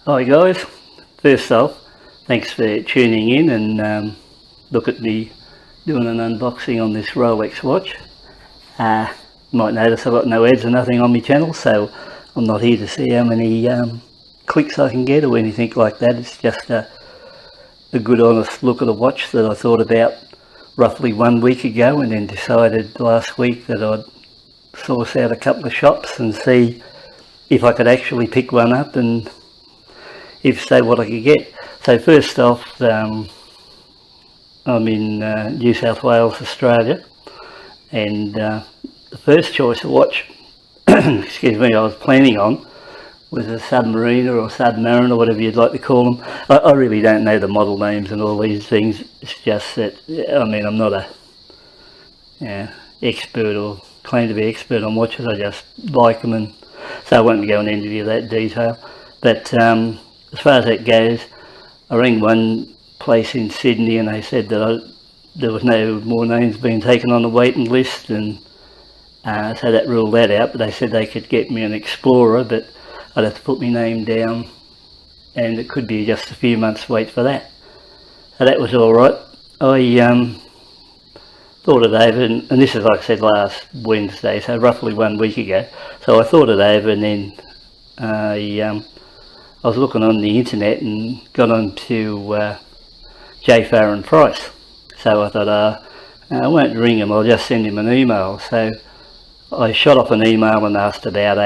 Hi guys, first off, thanks for tuning in and look at me doing an unboxing on this Rolex watch. You might notice I've got no ads or nothing on my channel, so I'm not here to see how many clicks I can get or anything like that. It's just a good honest look at a watch that I thought about roughly 1 week ago, and then decided last week that I'd source out a couple of shops and see if I could actually pick one up, and if so, what I could get. So first off, I'm in New South Wales, Australia, and the first choice of watch excuse me, I was planning on was a Submariner or Submariner or whatever you'd like to call them. I really don't know the model names and all these things. It's just that, I'm not a expert or claim to be expert on watches. I just like them, and so I won't go into any of that detail. But as far as that goes, I rang one place in Sydney and they said that there was no more names being taken on the waiting list, and so that ruled that out. But they said they could get me an Explorer, but I'd have to put my name down, and it could be just a few months wait for that. So that was all right. I thought it over, and this is, like I said, last Wednesday, so roughly 1 week ago. So I thought it over, and then I was looking on the internet and got onto J. Farren Price. So I thought, I won't ring him, I'll just send him an email. So I shot off an email and asked about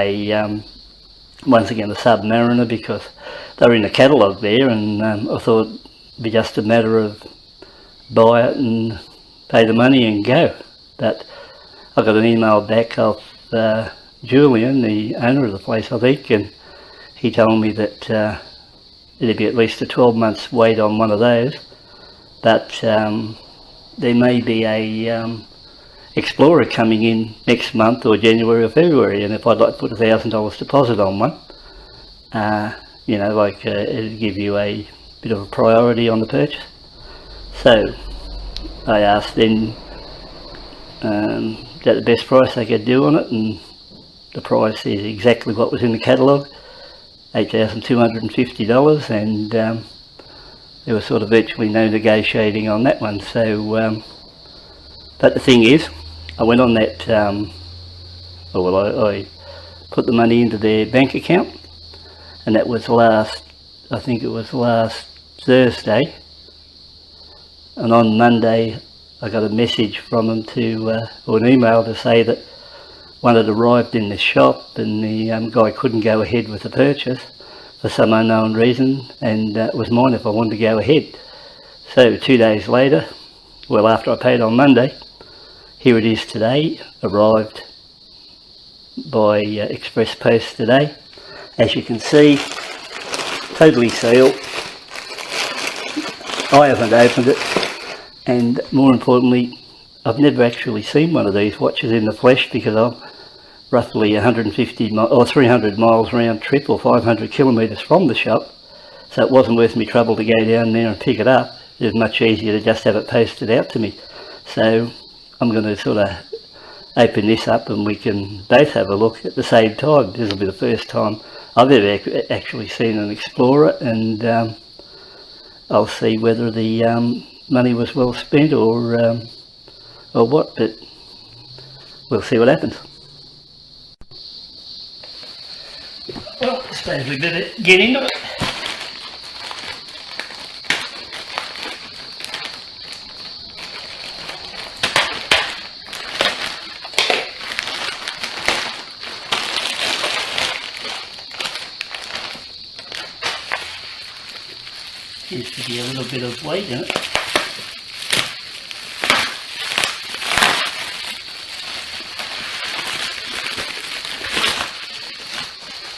once again, a Submariner, because they were in the catalogue there, and I thought it'd be just a matter of buy it and pay the money and go. But I got an email back off Julian, the owner of the place, I think, and he told me that it'd be at least a 12 months wait on one of those, but there may be a Explorer coming in next month, or January or February, and if I'd like to put $1,000 deposit on one, it'd give you a bit of a priority on the purchase. So I asked then that the best price they could do on it, and the price is exactly what was in the catalogue, $8,250, and there was sort of virtually no negotiating on that one. So but the thing is, I went on that, I put the money into their bank account, and that was I think it was last Thursday, and on Monday I got a message from them or an email to say that one had arrived in the shop, and the guy couldn't go ahead with the purchase for some unknown reason, and it was mine if I wanted to go ahead. So 2 days later, well, after I paid on Monday, here it is today, arrived by express post today. As you can see, totally sealed. I haven't opened it, and more importantly, I've never actually seen one of these watches in the flesh, because I'm roughly 150 or 300 miles round trip, or 500 kilometres from the shop, so it wasn't worth me trouble to go down there and pick it up. It was much easier to just have it posted out to me. So I'm going to sort of open this up and we can both have a look at the same time. This will be the first time I've ever actually seen an Explorer, and I'll see whether the money was well spent or what, but we'll see what happens. Well, I suppose we better get into it. Seems to be a little bit of weight in it.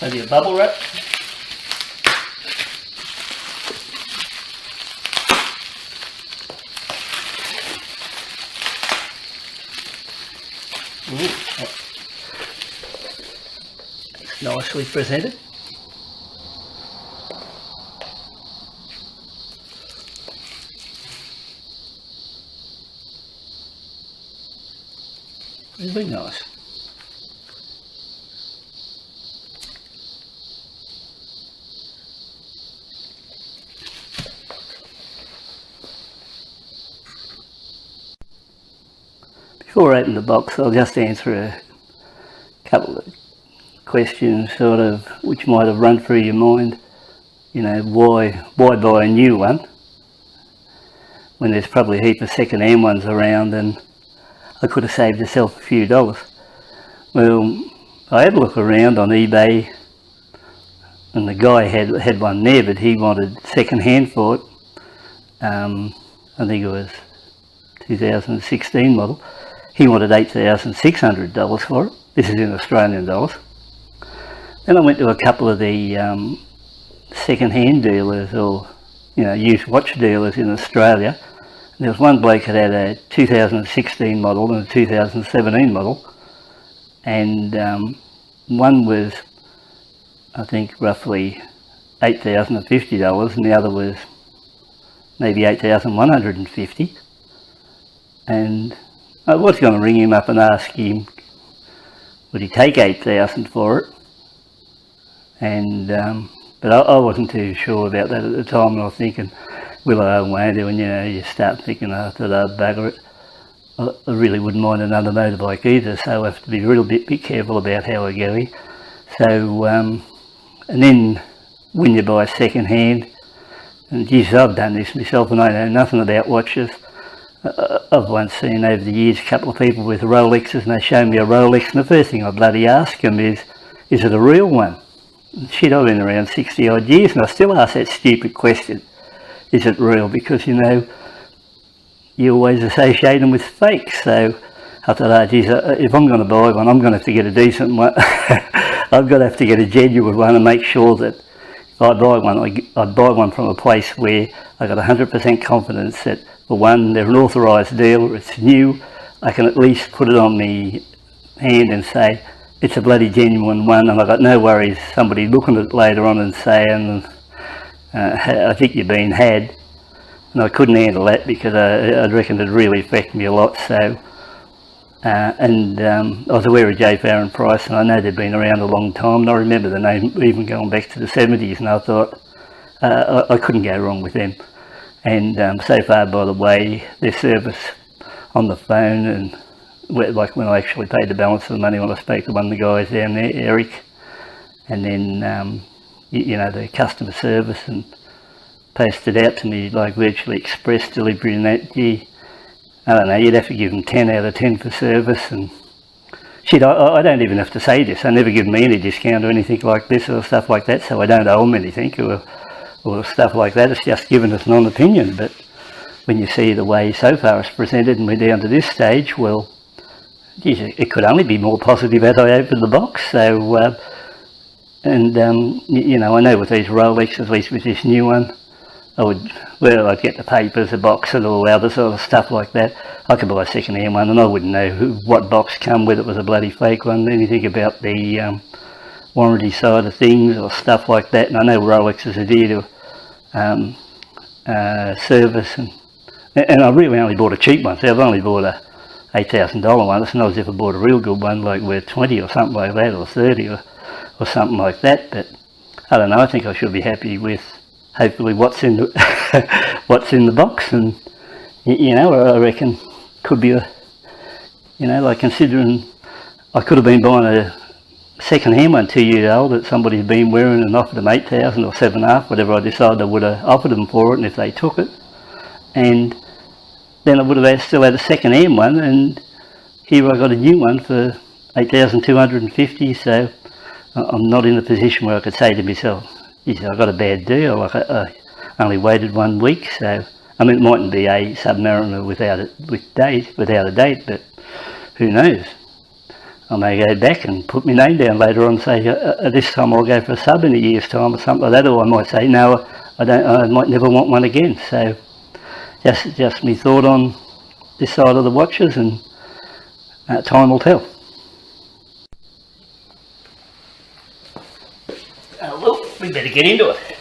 Maybe a bubble wrap. Ooh, that's nicely presented. Really nice. Before I open the box, I'll just answer a couple of questions sort of which might have run through your mind. You know, why buy a new one when there's probably a heap of second-hand ones around and I could have saved myself a few dollars. Well, I had a look around on eBay and the guy had one there, but he wanted second-hand for it. I think it was 2016 model. He wanted $8,600 for it. This is in Australian dollars. Then I went to a couple of the second-hand dealers, or used watch dealers in Australia. And there was one bloke that had a 2016 model and a 2017 model, and one was, I think, roughly $8,050, and the other was maybe $8,150. And I was going to ring him up and ask him, would he take $8,000 for it? And but I wasn't too sure about that at the time, and I was thinking, will I or won't I? And you start thinking after that, bugger it, I really wouldn't mind another motorbike either, so I have to be a little bit careful about how I go here. So, and then when you buy second hand, and geez, I've done this myself and I know nothing about watches. I've once seen over the years a couple of people with Rolexes, and they show me a Rolex, and the first thing I bloody ask them is it a real one? And shit, I've been around 60 odd years and I still ask that stupid question, is it real? Because you always associate them with fakes. So I thought, geez, if I'm going to buy one, I'm going to have to get a decent one. I've got to have to get a genuine one and make sure that if I buy one, I'd buy one from a place where I got 100% confidence that, for one, they're an authorised dealer, it's new, I can at least put it on my hand and say, it's a bloody genuine one, and I've got no worries somebody looking at it later on and saying, I think you've been had. And I couldn't handle that because I reckon it'd really affect me a lot. So, I was aware of J. Farron Price, and I know they've been around a long time, and I remember the name even going back to the 70s, and I thought I couldn't go wrong with them. And so far, by the way, their service on the phone, and like when I actually paid the balance of the money when I spoke to one of the guys down there, Eric, and then the customer service, and posted out to me like virtually express delivery and that, gee, I don't know, you'd have to give them 10 out of 10 for service. And shit, I don't even have to say this, they never give me any discount or anything like this or stuff like that, so I don't owe them anything or stuff like that. It's just given us an opinion. But when you see the way so far it's presented and we're down to this stage, well, geez, it could only be more positive as I opened the box. So I know with these Rolex, at least with this new one, I'd get the papers, the box and all the other sort of stuff like that. I could buy a second-hand one and I wouldn't know what box come with it was a bloody fake one, anything about the warranty side of things or stuff like that. And I know Rolex is adhere to service, and I really only bought a cheap one, so I've only bought a $8,000 one. It's not as if I bought a real good one like worth 20 or something like that, or 30 or something like that. But I don't know, I think I should be happy with hopefully what's in the box. And I reckon could be like considering I could have been buying a second-hand one 2 years old that somebody's been wearing and offered them 8,000 or 7.5, whatever I decided I would have offered them for it, and if they took it, and then I would have still had a second-hand one, and here I got a new one for 8,250. So I'm not in a position where I could say to myself, geez, I got a bad deal. Like I only waited 1 week, so I mean, it mightn't be a Submariner without a date, but who knows? I may go back and put my name down later on and say, this time I'll go for a sub in a year's time or something like that, or I might say, no, I might never want one again. So just my thought on this side of the watches, and time will tell. Well, we better get into it.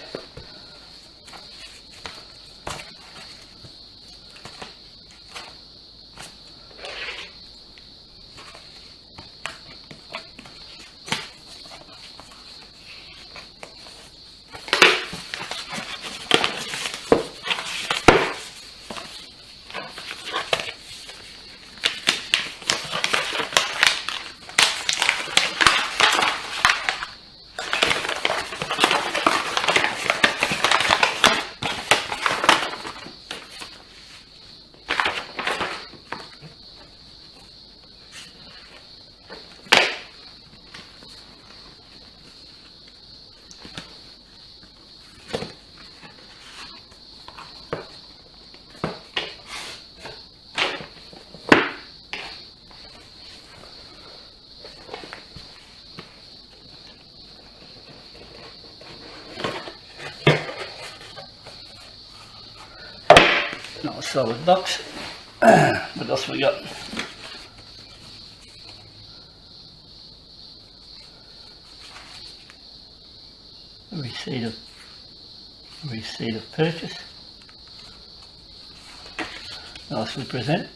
solid box. What else we got? A receipt of purchase. Nicely present.